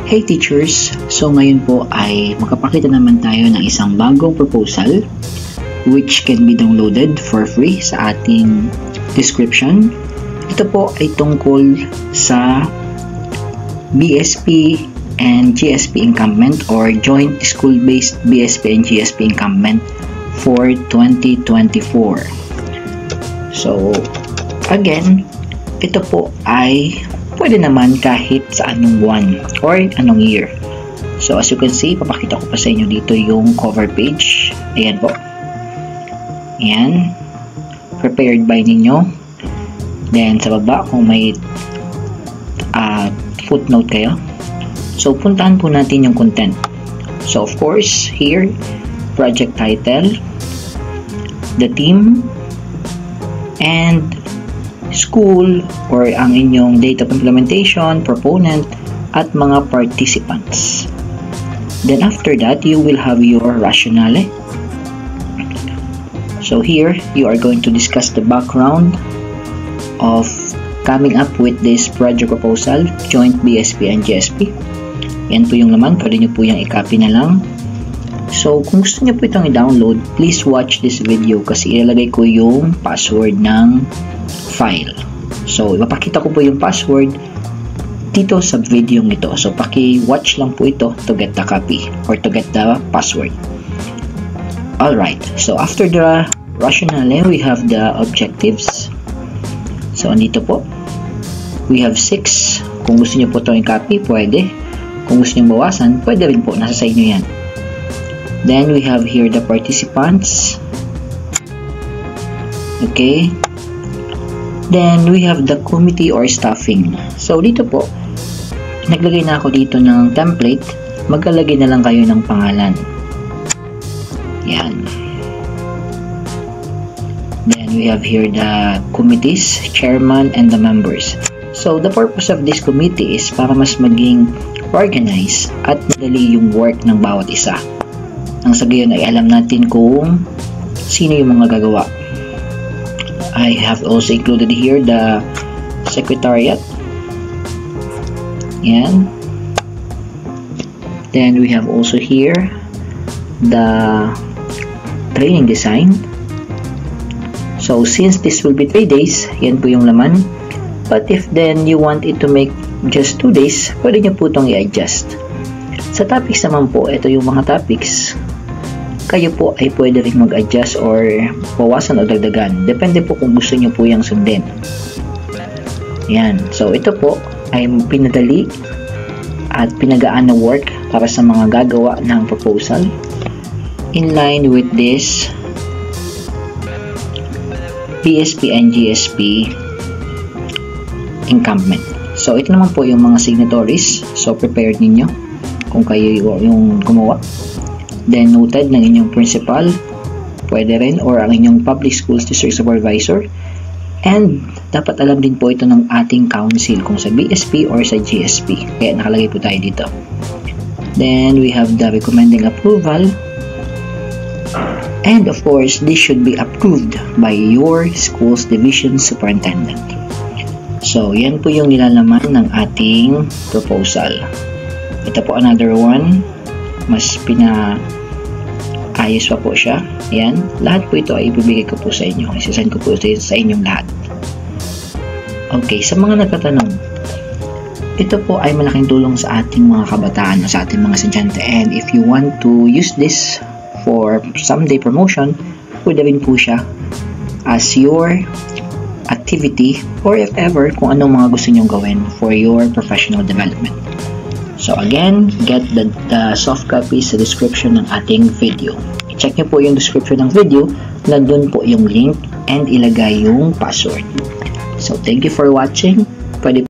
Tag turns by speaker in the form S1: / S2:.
S1: Hey teachers! So ngayon po ay makapakita naman tayo ng isang bagong proposal which can be downloaded for free sa ating description. Ito po ay tungkol sa BSP and GSP encampment or Joint School-Based BSP and GSP encampment for 2024. So again, ito po ay pwede naman kahit sa anong buwan or anong year. So as you can see, papakita ko pa sa inyo dito yung cover page. Ayan po. Ayan. Prepared by ninyo. Then sa baba, kung may footnote kayo. So puntahan po natin yung content. So of course, here, project title, the theme, and school or ang inyong date of implementation, proponent, at mga participants. Then after that, you will have your rationale. So here, you are going to discuss the background of coming up with this project proposal, Joint BSP and GSP. Yan po yung laman. Pwede nyo po yung i-copy na lang. So kung gusto nyo po itong i-download, please watch this video kasi ilalagay ko yung password ng file. So ipapakita ko po yung password dito sa video nito. So paki-watch lang po ito to get the copy or to get the password. Alright, so after the rationale, we have the objectives. So andito po, we have 6. Kung gusto nyo po itong i-copy, pwede. Kung gusto nyo bawasan, pwede rin po. Nasa sa inyo yan. Then we have here the participants. Okay. Then we have the committee or staffing. So dito po, naglagay na ako dito ng template. Maglalagay na lang kayo ng pangalan. Yan. Then we have here the committees, chairman, and the members. So the purpose of this committee is para mas maging organized at madali yung work ng bawat isa. Nang sa gayon ay alam natin kung sino yung mga gagawa. I have also included here the secretariat. Yan. Then we have also here the training design. So since this will be 3 days, yan po yung laman. But if then you want it to make just 2 days, pwede nyo po itong i-adjust. Sa topics naman po, ito yung mga topics. Kayo po ay pwede rin mag-adjust or bawasan o dagdagan. Depende po kung gusto nyo po yung sundin. Yan. So, ito po ay pinadali at pinagaan na work para sa mga gagawa ng proposal in line with this BSP and GSP encampment. So, ito naman po yung mga signatories. So, prepared ninyo kung kayo yung gumawa. Then noted ng inyong principal, pwede rin, or ang inyong public schools district supervisor. And dapat alam din po ito ng ating council kung sa BSP or sa GSP. Kaya nakalagay po tayo dito. Then we have the recommending approval. And of course, this should be approved by your school's division superintendent. So yan po yung nilalaman ng ating proposal. Ito po another one. Mas ayos pa po siya. Ayan. Lahat po ito ay ibibigay ko po sa inyo. Isasend ko po sa inyong lahat. Okay. Sa mga nagtatanong, ito po ay malaking tulong sa ating mga kabataan, sa ating mga estudyante. And if you want to use this for someday promotion, pwede rin po siya as your activity or if ever, kung anong mga gusto nyong gawin for your professional development. So again, get the soft copy sa description ng ating video. I-check nyo po yung description ng video, nandun po yung link and ilagay yung password. So thank you for watching. Pwede